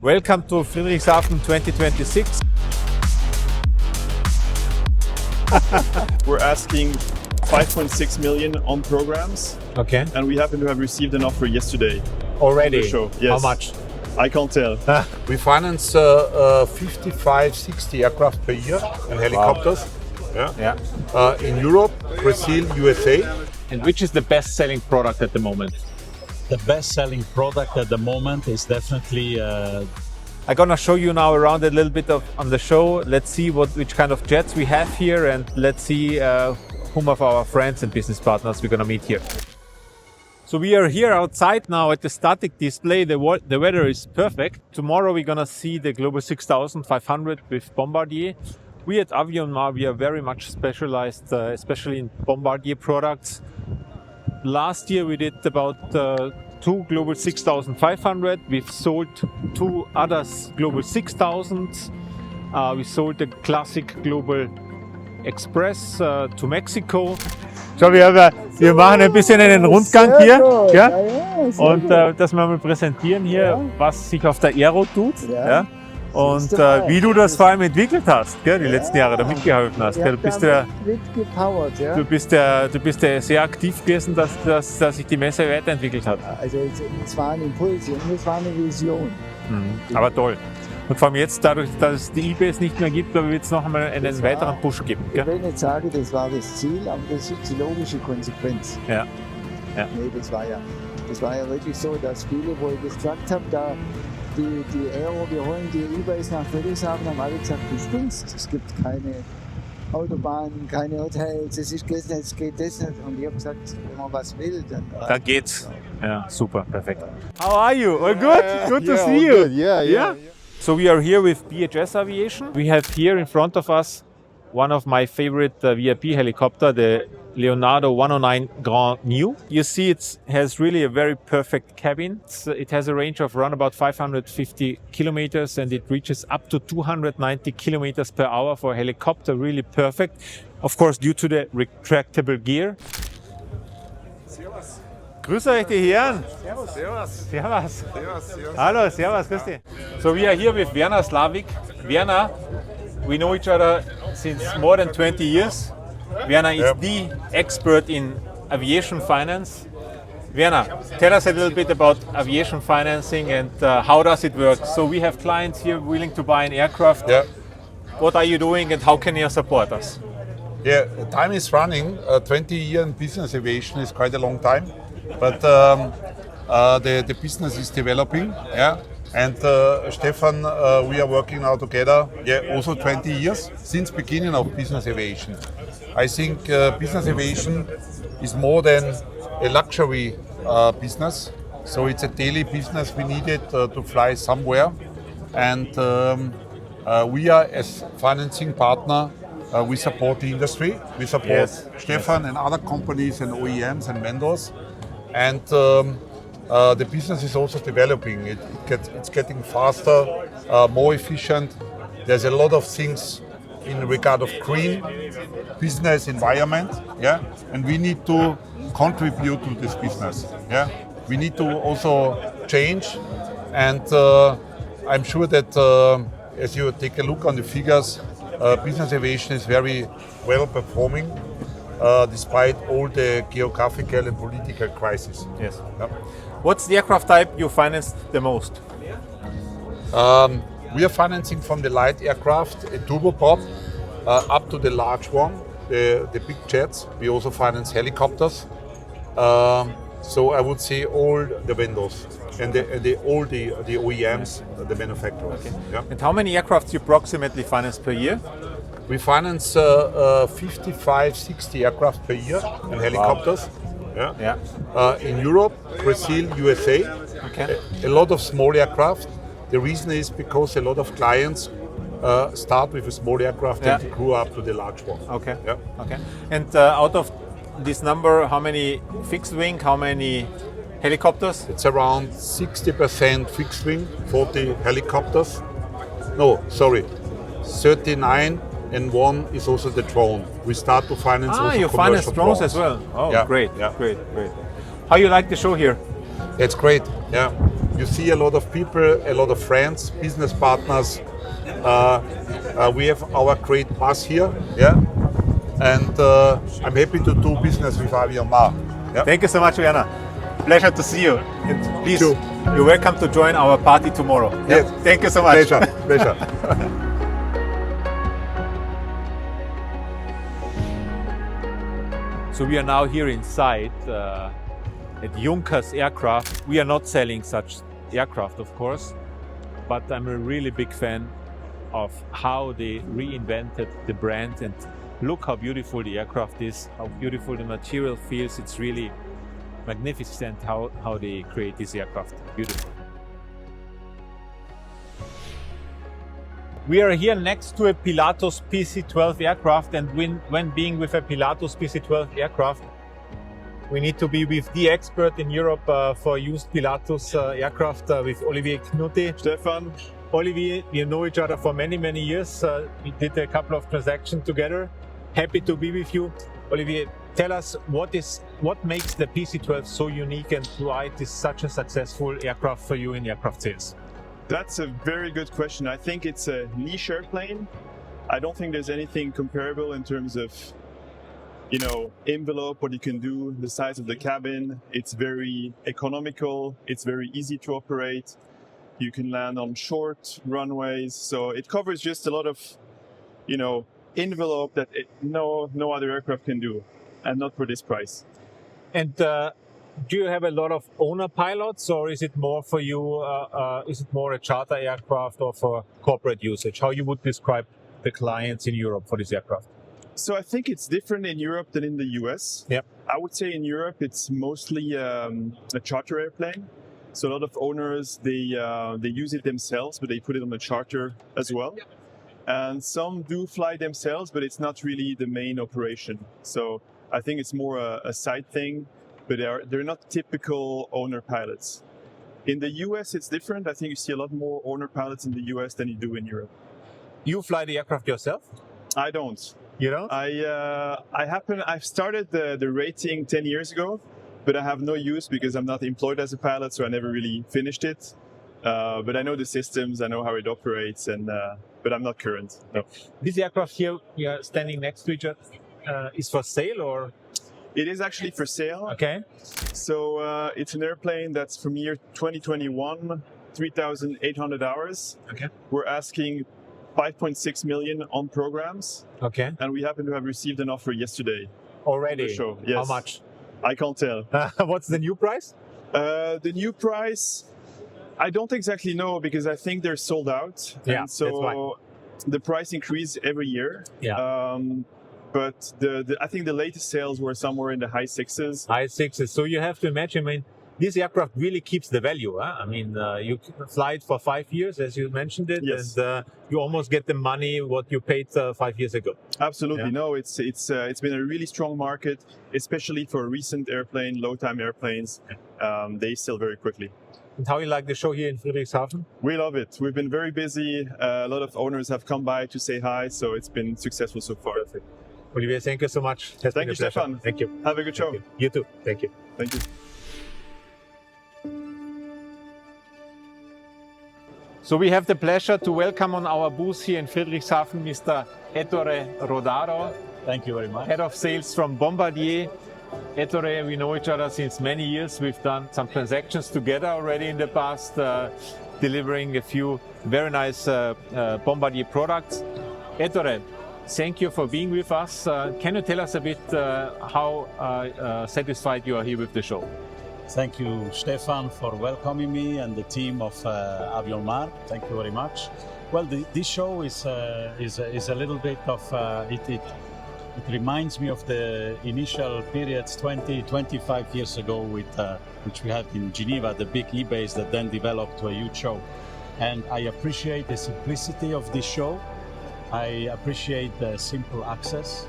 Welcome to Friedrichshafen 2026. We're asking 5.6 million on programs. Okay. And we happen to have received an offer yesterday. Already? On the show. Yes. How much? I can't tell. We finance 55, 60 aircraft per year and helicopters. Wow. Yeah. In Europe, Brazil, USA. And which is the best-selling product at the moment? The best-selling product at the moment is definitely. I'm gonna show you now around a little bit on the show. Let's see which kind of jets we have here, and let's see whom of our friends and business partners we're gonna meet here. So we are here outside now at the static display. The weather is perfect. Tomorrow we're gonna see the Global 6500 with Bombardier. We at Avionmar, we are very much specialized, especially in Bombardier products. Last year we did about 2 Global 6500. We've sold 2 others Global 6000s. We sold the classic Global Express to Mexico. So, wir machen ein bisschen einen Rundgang hier, ja? Und dass wir mal präsentieren hier, was sich auf der AERO tut. Ja? Und wie du das vor allem entwickelt hast, gell, die letzten Jahre, da mitgeholfen hast. Gell? Du bist ja sehr aktiv gewesen, dass sich die Messe weiterentwickelt hat. Also es war ein Impuls und es war eine Vision. Aber toll. Und vor allem jetzt, dadurch, dass es die IBS nicht mehr gibt, wird es noch einmal einen weiteren Push geben. Gell? Ich will nicht sagen, das war das Ziel, aber das ist die logische Konsequenz. Ja. Nee, das war ja wirklich so, dass viele, wo ich das gesagt habe, da die AERO, wir holen die IBS nach Friedrichshafen, haben alle gesagt, du spinnst, es gibt keine Autobahnen, keine Hotels, es ist das nicht, es geht das nicht. Und ich habe gesagt, wenn man was will, dann geht's. Ja, super, perfekt. How are you? All good? Good to see you. Good. Yeah. So we are here with BHS Aviation. We have here in front of us one of my favorite VIP helicopter, the Leonardo 109 Grand New. You see it has really a very perfect cabin. It has a range of around about 550 kilometers and it reaches up to 290 kilometers per hour for a helicopter, really perfect. Of course, due to the retractable gear. Grüß euch, die Herren. Servus. Hallo, servus, grüß dich. So we are here with Werner Slavik. Werner, we know each other since more than 20 years. Werner is the expert in aviation finance. Werner, tell us a little bit about aviation financing and how does it work? So we have clients here willing to buy an aircraft. Yeah. What are you doing and how can you support us? Yeah, time is running. 20 years in business aviation is quite a long time, but the business is developing. Yeah. And Stefan, we are working now together. Yeah, also 20 years since beginning of business aviation. I think business aviation is more than a luxury business. So it's a daily business. We need it to fly somewhere, and we are as financing partner. We support the industry. We support Stefan and other companies and OEMs and vendors, and the business is also developing. It's getting faster, more efficient. There's a lot of things in regard of green business environment, and we need to contribute to this business. We need to also change, and I'm sure that as you take a look on the figures, business aviation is very well performing despite all the geographical and political crises. Yes. What's the aircraft type you financed the most? We are financing from the light aircraft, a turboprop, up to the large one, the big jets. We also finance helicopters. So I would say all the vendors and all the OEMs, the manufacturers. Okay. Yeah. And how many aircraft you approximately finance per year? We finance 55, 60 aircraft per year and helicopters. Wow. In Europe, Brazil, USA. Okay. A lot of small aircraft. The reason is because a lot of clients start with a small aircraft and grew up to the large one. Okay. Yeah. Okay. And out of this number, how many fixed wing, how many helicopters? It's around 60% fixed wing, 40 helicopters. No, sorry, 39 and 1 is also the drone. We start to finance also you finance drones as well. Oh, yeah. Great. How you like the show here? It's great. Yeah, you see a lot of people, a lot of friends, business partners. We have our great bus here, yeah, and I'm happy to do business with Avionmar. Yeah. Thank you so much, Werner. Pleasure to see you. And please, Too. you're welcome to join our party tomorrow. Yes. Thank you so much. Pleasure. So we are now here inside at Junkers Aircraft. We are not selling such aircraft, of course, but I'm a really big fan of how they reinvented the brand, and look how beautiful the aircraft is, how beautiful the material feels. It's really magnificent how they create this aircraft. Beautiful. We are here next to a Pilatus PC-12 aircraft, and when being with a Pilatus PC-12 aircraft, we need to be with the expert in Europe for used Pilatus aircraft, with Olivier Knutti. Stefan, Olivier, we know each other for many, many years. We did a couple of transactions together. Happy to be with you. Olivier, tell us what makes the PC-12 so unique and why it is such a successful aircraft for you in aircraft sales? that's a very good question. I think it's a niche airplane. I don't think there's anything comparable in terms of, envelope, what you can do, the size of the cabin. It's very economical. It's very easy to operate. You can land on short runways. So it covers just a lot of, envelope that no other aircraft can do, and not for this price. And do you have a lot of owner pilots, or is it more for you? Is it more a charter aircraft or for corporate usage? How you would describe the clients in Europe for this aircraft? So I think it's different in Europe than in the US. Yep. I would say in Europe it's mostly a charter airplane. So a lot of owners they use it themselves, but they put it on a charter as well. And some do fly themselves, but it's not really the main operation. So I think it's more a side thing, but they're not typical owner pilots. In the US it's different. I think you see a lot more owner pilots in the US than you do in Europe. You fly the aircraft yourself? I don't. You don't? I've started the rating 10 years ago, but I have no use because I'm not employed as a pilot, so I never really finished it. But I know the systems, I know how it operates, but I'm not current. No. This aircraft here we are standing next to each other is for sale, or? It is actually for sale. Okay. So it's an airplane that's from year 2021, 3,800 hours. Okay. We're asking 5.6 million on programs. Okay. And we happen to have received an offer yesterday. Already? The show. Yes. How much? I can't tell. What's the new price? The new price, I don't exactly know because I think they're sold out. Yeah, and so that's why. The price increases every year. Yeah. But I think the latest sales were somewhere in the high sixes. High sixes. So you have to imagine, this aircraft really keeps the value. Huh? You fly it for 5 years, as you mentioned it, Yes. and you almost get the money what you paid 5 years ago. Absolutely. Yeah. No, it's been a really strong market, especially for recent airplane, low-time airplanes. They sell very quickly. And how you like the show here in Friedrichshafen? We love it. We've been very busy. A lot of owners have come by to say hi, so it's been successful so far. Perfect. Olivier, thank you so much. Has Thank been you, a pleasure. Stefan. Thank you. Have a good show. Thank you. You too. Thank you. Thank you. So we have the pleasure to welcome on our booth here in Friedrichshafen Mr. Ettore Rodaro, Thank you very much. Head of Sales from Bombardier. Ettore, we know each other since many years. We've done some transactions together already in the past, delivering a few very nice Bombardier products. Ettore, thank you for being with us. Can you tell us a bit how satisfied you are here with the show? Thank you, Stefan, for welcoming me and the team of Avionmar. Thank you very much. Well, this show is a little bit of it reminds me of the initial periods 25 years ago which we had in Geneva, the big e-base that then developed to a huge show. And I appreciate the simplicity of this show. I appreciate the simple access,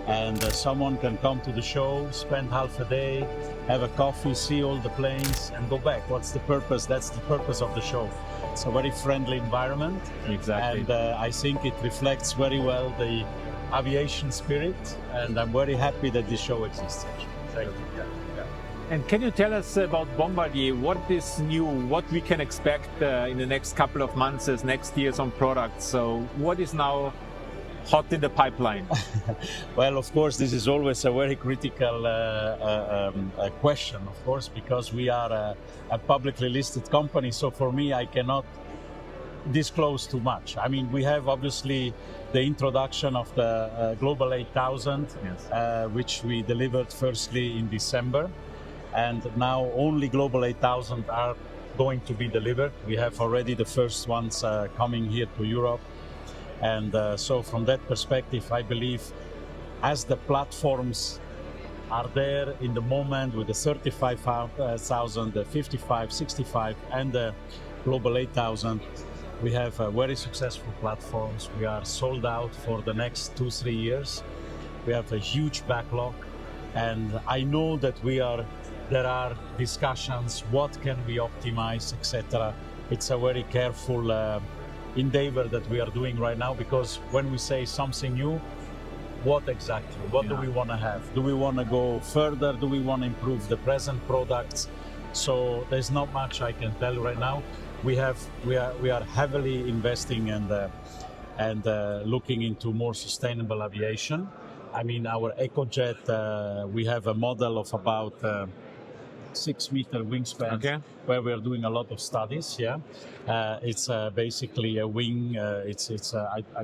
and someone can come to the show, spend half a day, have a coffee, see all the planes, and go back. What's the purpose? That's the purpose of the show. It's a very friendly environment. Exactly. And I think it reflects very well the aviation spirit, and I'm very happy that this show exists. Thank you. And can you tell us about Bombardier? What is new? What we can expect in the next couple of months, as next year's on products? So, what is now hot in the pipeline? Well, of course, this is always a very critical question, of course, because we are a publicly listed company. So for me, I cannot disclose too much. I mean, we have obviously the introduction of the Global 8000, Yes. which we delivered firstly in December. And now only Global 8000 are going to be delivered. We have already the first ones coming here to Europe. And so from that perspective, I believe as the platforms are there in the moment with the 35,000, the 55, 65 and the Global 8000, we have very successful platforms. We are sold out for the next 2-3 years. We have a huge backlog, and I know that there are discussions, what can we optimize, etc. It's a very careful endeavor that we are doing right now, because when we say something new, what exactly? What do we want to have? Do we want to go further? Do we want to improve the present products? So there's not much I can tell right now. We are heavily investing and looking into more sustainable aviation. I mean, our EcoJet, we have a model of about 6-meter wingspan, Okay. where we are doing a lot of studies. Yeah, it's basically a wing. I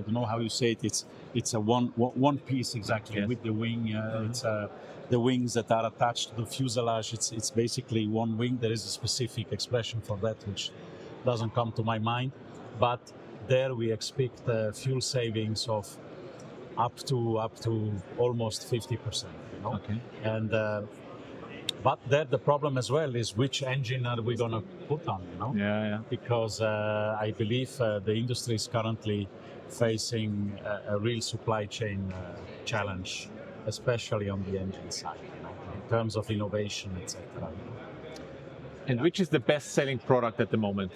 don't know how you say it. It's a one piece exactly. Yes. With the wing. It's the wings that are attached to the fuselage. It's basically one wing. There is a specific expression for that which doesn't come to my mind, but there we expect fuel savings of up to almost 50%. You know? Okay. And but there the problem as well is which engine are we going to put on, you know? Yeah. Because I believe the industry is currently facing a real supply chain challenge, especially on the engine side, you know, in terms of innovation, etc. And which is the best-selling product at the moment?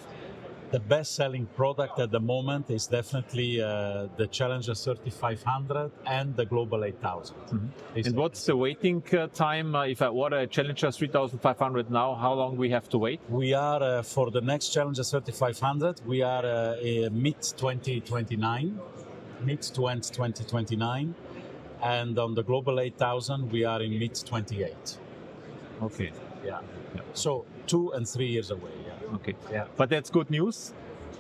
The best-selling product at the moment is definitely the Challenger 3500 and the Global 8000. Mm-hmm. And what's the waiting time? If I order a Challenger 3500 now, how long we have to wait? We are, for the next Challenger 3500, we are mid-2029, mid to end 2029. And on the Global 8000, we are in mid-28. Okay. Yeah. So 2 and 3 years away. Yeah. Okay. Yeah. But that's good news.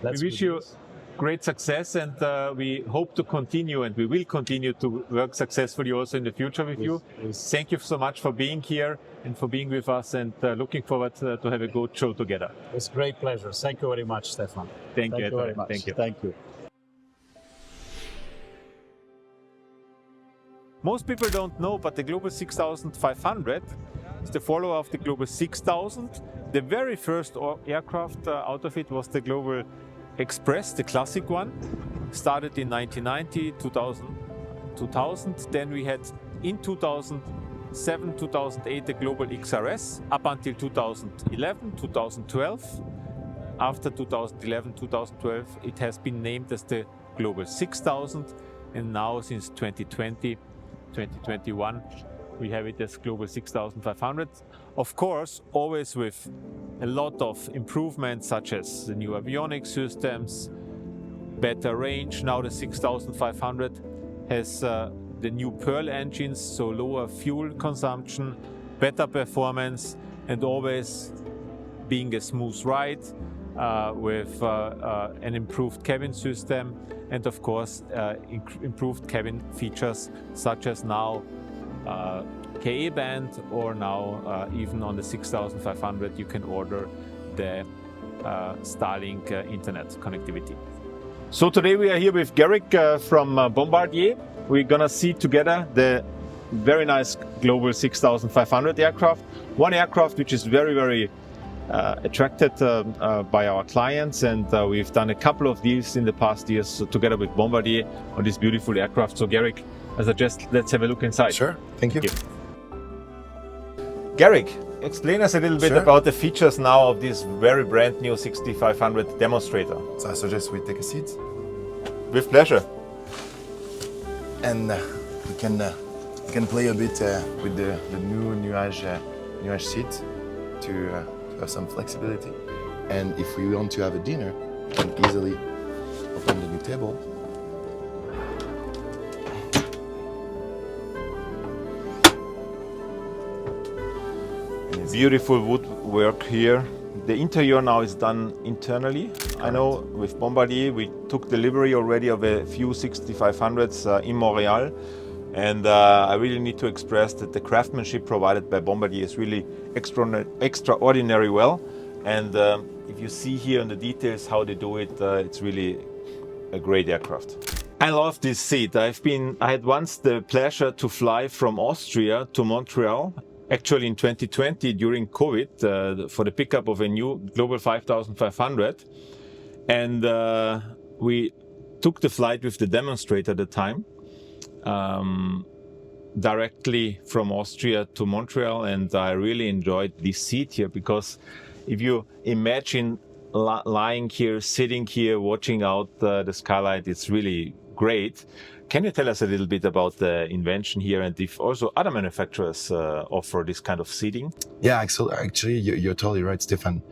That's we wish good you news. great success, and we hope to continue, and we will continue to work successfully also in the future with you. Yes. Thank you so much for being here and for being with us, and looking forward to have a good show together. It's a great pleasure. Thank you very much, Stefan. Thank you very much. Thank you. Thank you. Most people don't know, but the Global 6500 is the follower of the Global 6000. The very first aircraft out of it was the Global Express, the classic one. Started in 1990, 2000. Then we had in 2007, 2008 the Global XRS up until 2011, 2012. After 2011, 2012, it has been named as the Global 6000, and now since 2020, 2021, we have it as Global 6500. Of course, always with a lot of improvements, such as the new avionics systems, better range. Now the 6500 has the new Pearl engines, so lower fuel consumption, better performance, and always being a smooth ride with an improved cabin system, and of course improved cabin features such as now KE band, or now even on the 6500 you can order the Starlink internet connectivity. So today we are here with Garrick from Bombardier. We're gonna see together the very nice Global 6500 aircraft. One aircraft which is very attracted by our clients, and we've done a couple of deals in the past years together with Bombardier on this beautiful aircraft. So Garrick, I suggest let's have a look inside. Sure, thank you. Garrick, explain us a little bit Sure. about the features now of this very brand new 6500 demonstrator. So I suggest we take a seat With pleasure. and we can play a bit with the new Nuage nuage seat to have some flexibility. And if we want to have a dinner, we can easily open the new table. Beautiful woodwork here. The interior now is done internally. I know with Bombardier we took delivery already of a few 6500s in Montreal, and I really need to express that the craftsmanship provided by Bombardier is really extraordinary well. And if you see here in the details how they do it, it's really a great aircraft. I love this seat. I had once the pleasure to fly from Austria to Montreal. Actually in 2020 during COVID for the pickup of a new Global 5500, and we took the flight with the demonstrator at the time directly from Austria to Montreal, and I really enjoyed this seat here because if you imagine lying here, sitting here, watching out the skylight, it's really great. Can you tell us a little bit about the invention here and if also other manufacturers offer this kind of seating? Yeah, actually, you're totally right, Stefan.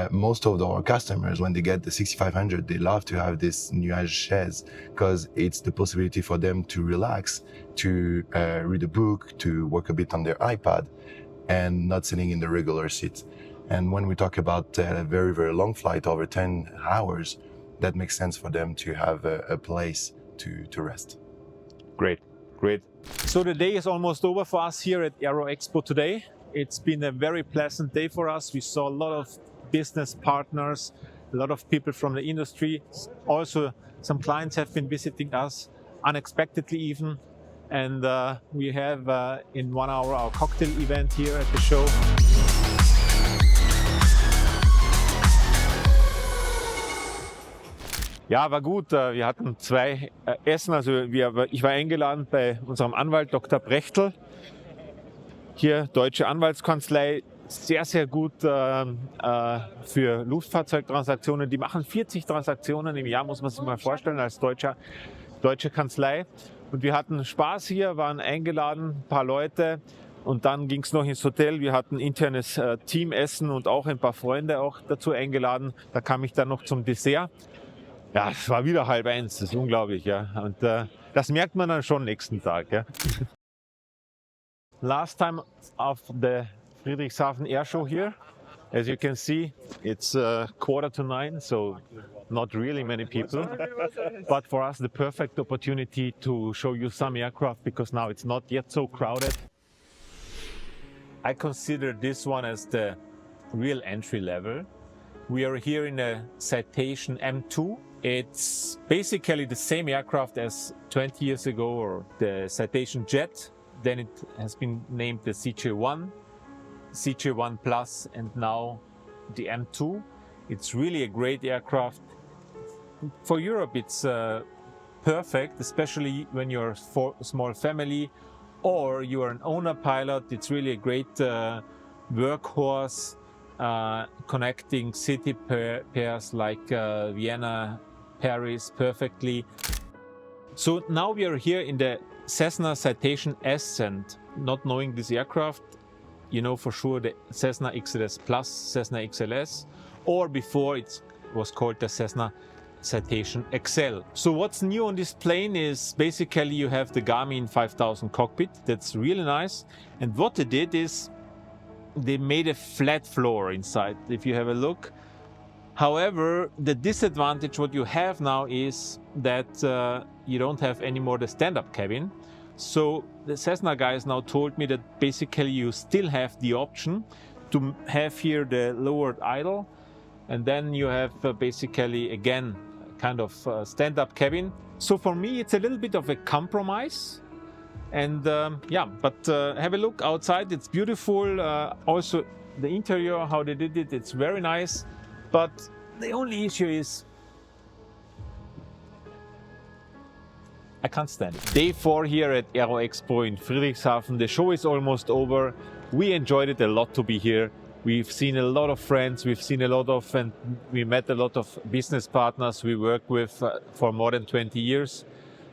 Most of our customers, when they get the 6500, they love to have this nuage chaise because it's the possibility for them to relax, to read a book, to work a bit on their iPad, and not sitting in the regular seat. And when we talk about a very, very long flight, over 10 hours, that makes sense for them to have a place to rest. Great, great. So the day is almost over for us here at AERO Expo today. It's been a very pleasant day for us. We saw a lot of business partners, a lot of people from the industry. Also, some clients have been visiting us unexpectedly even. And we have in 1 hour our cocktail event here at the show. Ja, war gut. Wir hatten 2 Essen. Also ich war eingeladen bei unserem Anwalt Dr. Brechtel. Hier deutsche Anwaltskanzlei, sehr, sehr gut für Luftfahrzeugtransaktionen. Die machen 40 Transaktionen im Jahr, muss man sich mal vorstellen, als deutsche Kanzlei. Und wir hatten Spaß hier, waren eingeladen, ein paar Leute. Und dann ging es noch ins Hotel. Wir hatten internes Teamessen und auch ein paar Freunde auch dazu eingeladen. Da kam ich dann noch zum Dessert. Ja, es war wieder 12:30, das ist unglaublich, ja. Und das merkt man dann schon nächsten Tag, ja. Last time of the Friedrichshafen Air Show here. As you can see, it's 8:45, so not really many people. But for us, the perfect opportunity to show you some aircraft because now it's not yet so crowded. I consider this one as the real entry level. We are here in a Citation M2. It's basically the same aircraft as 20 years ago, or the Citation Jet. Then it has been named the CJ1, CJ1 Plus, and now the M2. It's really a great aircraft. For Europe, it's perfect, especially when you're a small family or you're an owner pilot. It's really a great workhorse. Connecting city pairs like Vienna, Paris perfectly. So now we are here in the Cessna Citation S, and not knowing this aircraft, you know for sure the Cessna XLS Plus, Cessna XLS, or before it was called the Cessna Citation XL. So what's new on this plane is basically you have the Garmin 5000 cockpit. That's really nice. And what they did is they made a flat floor inside, if you have a look. However, the disadvantage what you have now is that you don't have anymore the stand-up cabin. So the Cessna guys now told me that basically you still have the option to have here the lowered idle, and then you have basically again kind of stand-up cabin. So for me it's a little bit of a compromise. And yeah, but have a look outside, it's beautiful. Also the interior, how they did it, it's very nice. But the only issue is I can't stand it. Day 4 here at AERO Expo in Friedrichshafen. The show is almost over. We enjoyed it a lot to be here. We've seen a lot of friends, we've seen a lot of, and we met a lot of business partners we work with for more than 20 years.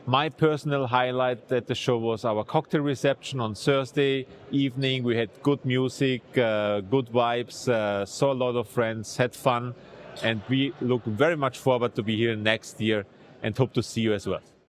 My personal highlight at the show was our cocktail reception on Thursday evening. We had good music, good vibes, saw a lot of friends, had fun, and we look very much forward to be here next year and hope to see you as well.